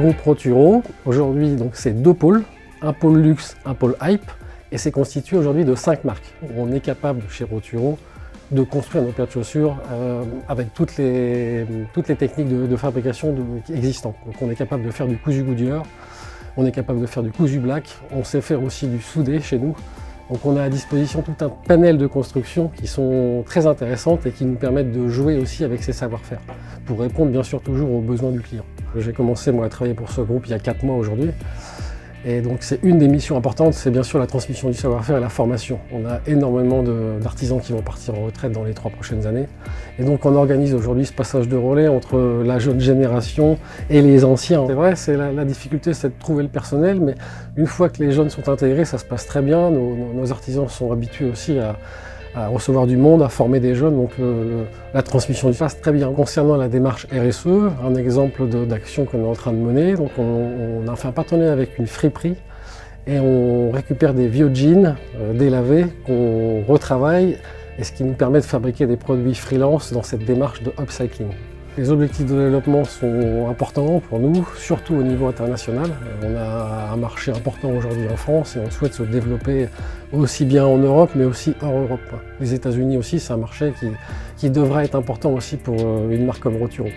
groupe Roturo. Aujourd'hui, donc c'est 2 pôles, un pôle luxe, un pôle hype, et c'est constitué aujourd'hui de 5 marques. On est capable chez Roturo de construire nos paires de chaussures avec toutes les techniques de fabrication existantes. Donc on est capable de faire du cousu Goodyear, on est capable de faire du cousu black, on sait faire aussi du soudé chez nous. Donc on a à disposition tout un panel de constructions qui sont très intéressantes et qui nous permettent de jouer aussi avec ces savoir-faire, pour répondre bien sûr toujours aux besoins du client. J'ai commencé moi à travailler pour ce groupe il y a 4 mois aujourd'hui. Et donc c'est une des missions importantes, c'est bien sûr la transmission du savoir-faire et la formation. On a énormément d'artisans qui vont partir en retraite dans les 3 prochaines années. Et donc on organise aujourd'hui ce passage de relais entre la jeune génération et les anciens. C'est vrai, la difficulté c'est de trouver le personnel, mais une fois que les jeunes sont intégrés, ça se passe très bien. Nos artisans sont habitués aussi à recevoir du monde, à former des jeunes, donc la transmission se passe très bien. Concernant la démarche RSE, un exemple d'action qu'on est en train de mener, donc on a fait un partenariat avec une friperie et on récupère des vieux jeans délavés qu'on retravaille, et ce qui nous permet de fabriquer des produits freelance dans cette démarche de upcycling. Les objectifs de développement sont importants pour nous, surtout au niveau international. On a un marché important aujourd'hui en France et on souhaite se développer aussi bien en Europe mais aussi hors Europe. Les États-Unis aussi, c'est un marché qui devrait être important aussi pour une marque comme Roturo.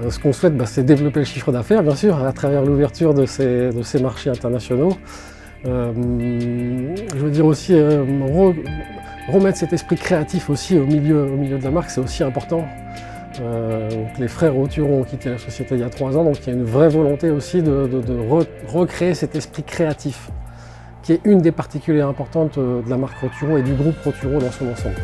Ce qu'on souhaite, c'est développer le chiffre d'affaires, bien sûr, à travers l'ouverture de ces marchés internationaux. Je veux dire aussi, remettre cet esprit créatif aussi au milieu de la marque, c'est aussi important. Donc les frères Roturo ont quitté la société il y a 3 ans, donc il y a une vraie volonté aussi de recréer cet esprit créatif, qui est une des particularités importantes de la marque Roturo et du groupe Roturo dans son ensemble.